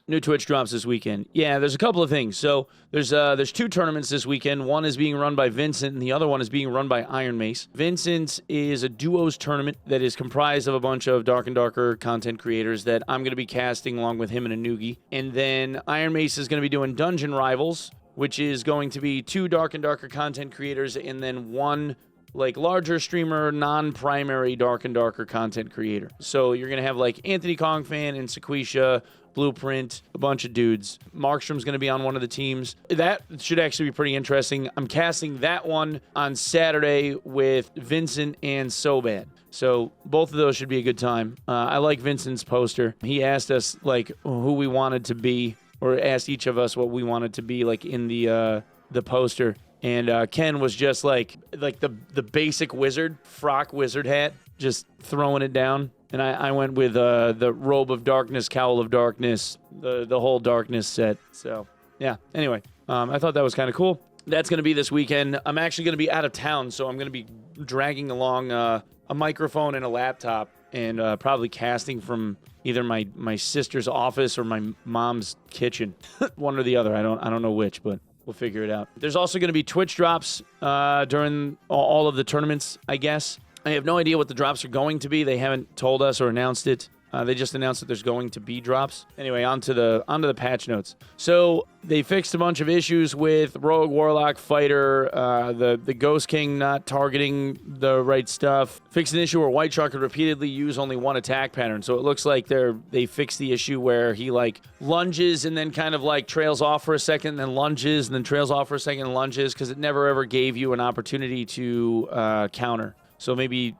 New Twitch drops this weekend. Yeah, there's a couple of things. So there's 2 tournaments this weekend. One is being run by Vincent, and the other one is being run by Iron Mace. Vincent is a duos tournament that is comprised of a bunch of Dark and Darker content creators that I'm going to be casting along with him and a Noogie. And then Iron Mace is going to be doing Dungeon Rivals, which is going to be 2 Dark and Darker content creators and then 1 like larger streamer, non-primary Dark and Darker content creator. So you're going to have like Anthony Kongfan and Sequisha, Blueprint, a bunch of dudes. Markstrom's going to be on one of the teams. That should actually be pretty interesting. I'm casting that one on Saturday with Vincent and Sobad. So both of those should be a good time. I like Vincent's poster. He asked us like who we wanted to be, or asked each of us what we wanted to be like in the poster. And Ken was just like the basic wizard, frock wizard hat, just throwing it down. And I went with the Robe of Darkness, Cowl of Darkness, the whole darkness set. So, yeah. Anyway, I thought that was kind of cool. That's going to be this weekend. I'm actually going to be out of town, so I'm going to be dragging along a microphone and a laptop and probably casting from either my sister's office or my mom's kitchen. One or the other. I don't know which, but we'll figure it out. There's also going to be Twitch drops during all of the tournaments, I guess. I have no idea what the drops are going to be. They haven't told us or announced it. They just announced that there's going to be drops. Anyway, onto the patch notes. So they fixed a bunch of issues with Rogue, Warlock, Fighter, the Ghost King not targeting the right stuff. Fixed an issue where White Shark could repeatedly use only one attack pattern. So it looks like they fixed the issue where he like lunges and then kind of like trails off for a second, and then lunges and then trails off for a second and lunges, because it never ever gave you an opportunity to counter. So maybe,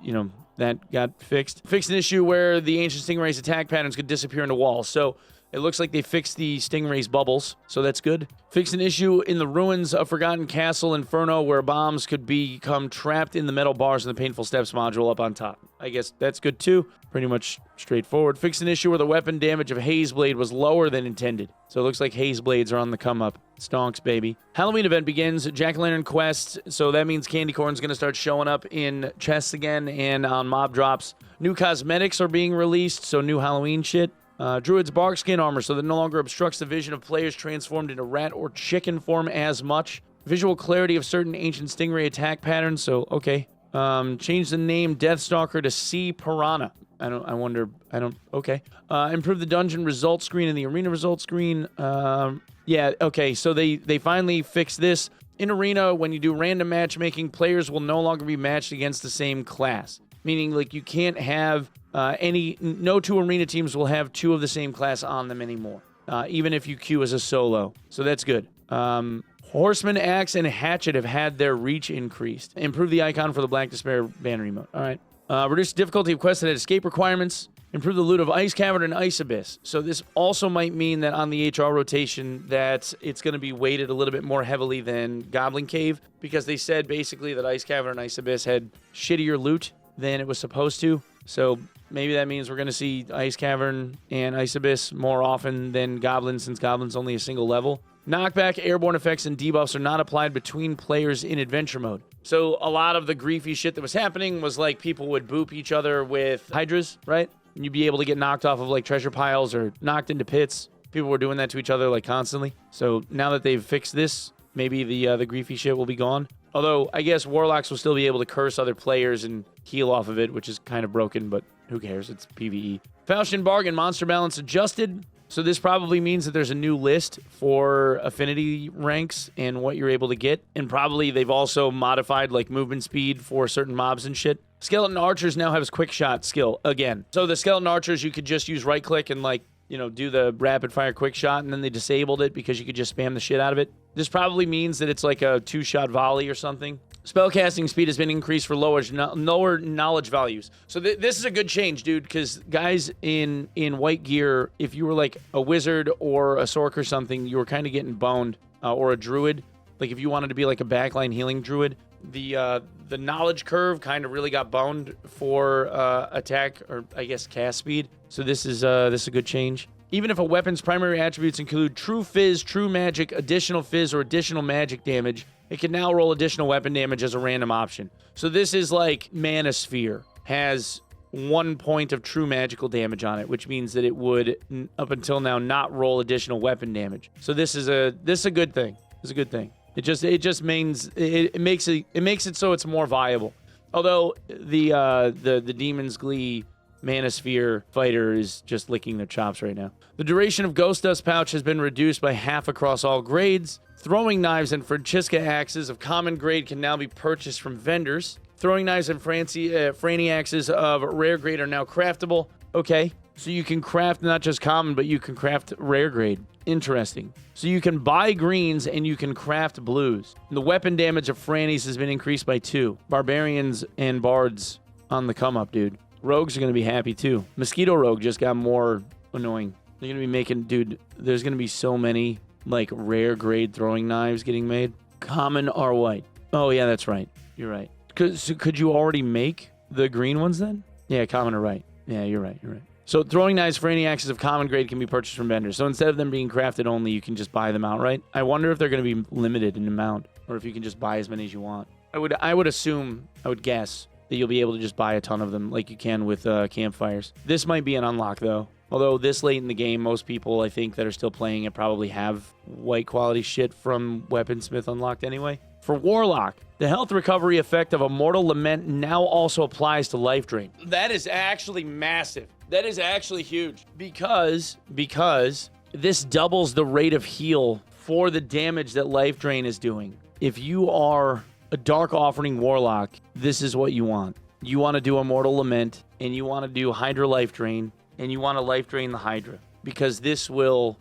that got fixed. Fixed an issue where the Ancient Stingray's attack patterns could disappear into walls. So it looks like they fixed the Stingray's bubbles, so that's good. Fixed an issue in the ruins of Forgotten Castle Inferno where bombs could become trapped in the metal bars in the Painful Steps module up on top. I guess that's good too. Pretty much straightforward. Fixed an issue where the weapon damage of Hazeblade was lower than intended. So it looks like Hazeblades are on the come up. Stonks, baby. Halloween event begins. Jack-o'-lantern quest. So that means candy corn's going to start showing up in chests again and on mob drops. New cosmetics are being released, so new Halloween shit. Druid's bark skin armor, so that no longer obstructs the vision of players transformed into rat or chicken form as much. Visual clarity of certain ancient stingray attack patterns, so okay. Change the name Deathstalker to Sea Piranha. Okay. Improve the dungeon result screen and the arena result screen. Yeah, okay, so they finally fixed this. In Arena, when you do random matchmaking, players will no longer be matched against the same class. Meaning, like, you can't have no 2 Arena teams will have 2 of the same class on them anymore. Even if you queue as a solo. So that's good. Horseman, Axe, and Hatchet have had their reach increased. Improve the icon for the Black Despair banner emote. All right. Reduce the difficulty of quests that had escape requirements. Improve the loot of Ice Cavern and Ice Abyss. So this also might mean that on the HR rotation that it's going to be weighted a little bit more heavily than Goblin Cave, because they said basically that Ice Cavern and Ice Abyss had shittier loot than it was supposed to. So maybe that means we're going to see Ice Cavern and Ice Abyss more often than Goblin, since Goblin's only a single level. Knockback, airborne effects, and debuffs are not applied between players in adventure mode. So a lot of the griefy shit that was happening was like people would boop each other with hydras, right? And you'd be able to get knocked off of like treasure piles or knocked into pits. People were doing that to each other like constantly. So now that they've fixed this, maybe the griefy shit will be gone. Although I guess Warlocks will still be able to curse other players and heal off of it, which is kind of broken, but who cares? It's PvE. Falchion Bargain monster balance adjusted. So this probably means that there's a new list for affinity ranks and what you're able to get. And probably they've also modified like movement speed for certain mobs and shit. Skeleton Archers now have quick shot skill again. So the Skeleton Archers, you could just use right click and like, do the rapid fire quick shot, and then they disabled it because you could just spam the shit out of it. This probably means that it's like a 2-shot volley or something. Spellcasting speed has been increased for lower knowledge values. So this is a good change, dude, because guys in white gear, if you were like a wizard or a sork or something, you were kind of getting boned, or a druid. Like if you wanted to be like a backline healing druid, the knowledge curve kind of really got boned for attack, or I guess cast speed. So this is a good change. Even if a weapon's primary attributes include true fizz, true magic, additional fizz, or additional magic damage, it can now roll additional weapon damage as a random option. So this is like Manosphere has 1 point of true magical damage on it, which means that it would, up until now, not roll additional weapon damage. So this is a good thing. It's a good thing. It just means it makes it so it's more viable. Although the Demon's Glee Manosphere fighter is just licking their chops right now. The duration of Ghost Dust Pouch has been reduced by half across all grades. Throwing knives and Francisca axes of common grade can now be purchased from vendors. Throwing knives and Franny axes of rare grade are now craftable. Okay, so you can craft not just common, but you can craft rare grade. Interesting. So you can buy greens and you can craft blues. The weapon damage of Franny's has been increased by 2. Barbarians and bards on the come up, dude. Rogues are going to be happy too. Mosquito Rogue just got more annoying. They're going to be making, dude, there's going to be so many like rare grade throwing knives getting made. Common are white. Oh yeah, that's right. You're right. Could you already make the green ones then? Yeah, common are right. Yeah, you're right. You're right. So throwing knives for any axes of common grade can be purchased from vendors. So instead of them being crafted only, you can just buy them outright. I wonder if they're going to be limited in amount or if you can just buy as many as you want. I would assume, I would guess that you'll be able to just buy a ton of them like you can with campfires. This might be an unlock though. Although this late in the game, most people I think that are still playing it probably have white quality shit from Weaponsmith unlocked anyway. For Warlock, the health recovery effect of Immortal Lament now also applies to Life Drain. That is actually massive. That is actually huge because this doubles the rate of heal for the damage that Life Drain is doing. If you are a Dark Offering Warlock, this is what you want. You want to do Immortal Lament, and you want to do Hydra Life Drain, and you want to Life Drain the Hydra, because this will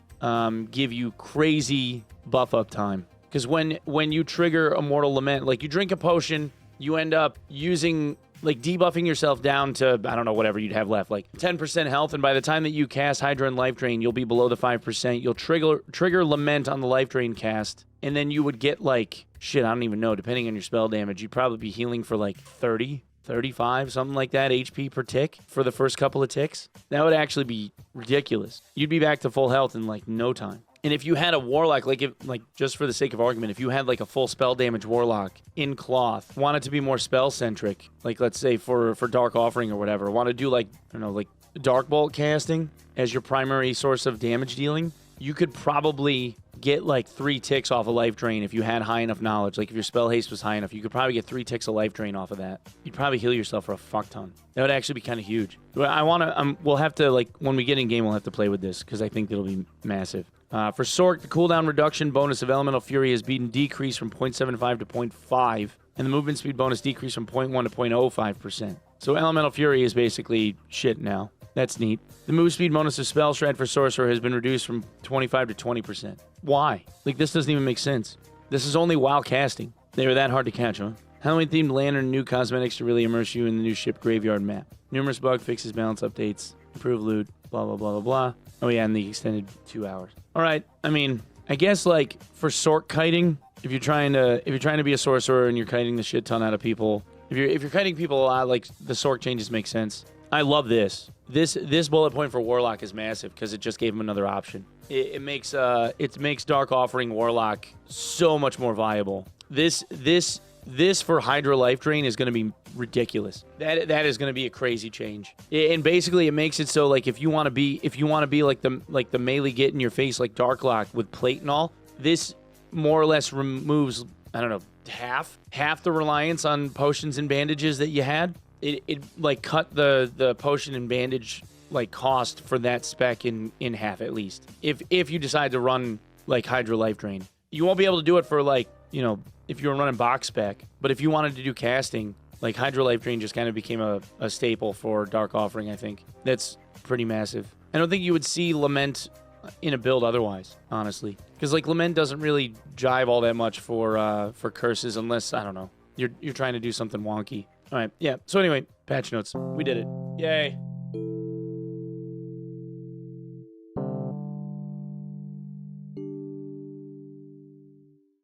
give you crazy buff up time. Because when you trigger Immortal Lament, like you drink a potion, you end up using, like debuffing yourself down to, I don't know, whatever you'd have left, like 10% health, and by the time that you cast Hydra and Life Drain, you'll be below the 5%. You'll trigger Lament on the Life Drain cast, and then you would get like, shit, I don't even know, depending on your spell damage, you'd probably be healing for like 30, 35, something like that, HP per tick for the first couple of ticks. That would actually be ridiculous. You'd be back to full health in like no time. And if you had a Warlock, like just for the sake of argument, if you had like a full spell damage Warlock in cloth, wanted to be more spell centric, like let's say for Dark Offering or whatever, want to do like, I don't know, like Dark Bolt casting as your primary source of damage dealing, you could probably get like 3 ticks off a Life Drain if you had high enough knowledge. Like if your spell haste was high enough, you could probably get 3 ticks of Life Drain off of that. You'd probably heal yourself for a fuck ton. That would actually be kind of huge. We'll have to, like, when we get in game, we'll have to play with this because I think it'll be massive. For Sork, the cooldown reduction bonus of Elemental Fury has been decreased from 0.75 to 0.5, and the movement speed bonus decreased from 0.1 to 0.05%. So Elemental Fury is basically shit now. That's neat. The move speed bonus of Spell Shred for Sorcerer has been reduced from 25 to 20%. Why? Like, this doesn't even make sense. This is only while casting. They were that hard to catch, huh? Halloween-themed lantern and new cosmetics to really immerse you in the new ship graveyard map. Numerous bug fixes, balance updates, improved loot, blah, blah, blah, blah, blah. Oh, yeah, and the extended 2 hours. All right, I mean, I guess, like, for Sork kiting, if you're trying to be a sorcerer and you're kiting the shit ton out of people, if you're kiting people a lot, like, the Sork changes make sense. I love this. This bullet point for Warlock is massive because it just gave him another option. It makes Dark Offering Warlock so much more viable. This for Hydra Life Drain is going to be ridiculous. That is going to be a crazy change. And basically, it makes it so like if you want to be like the melee get in your face like Darklock with plate and all, this more or less removes, I don't know, half the reliance on potions and bandages that you had. It like cut the potion and bandage like cost for that spec in half at least. If you decide to run like Hydra Life Drain, you won't be able to do it for like, you know, if you were running box spec. But if you wanted to do casting, like Hydra Life Drain just kind of became a staple for Dark Offering. I think that's pretty massive. I don't think you would see Lament in a build otherwise, honestly, because like Lament doesn't really jive all that much for curses unless, I don't know, you're trying to do something wonky. All right, yeah. So anyway, patch notes. We did it. Yay.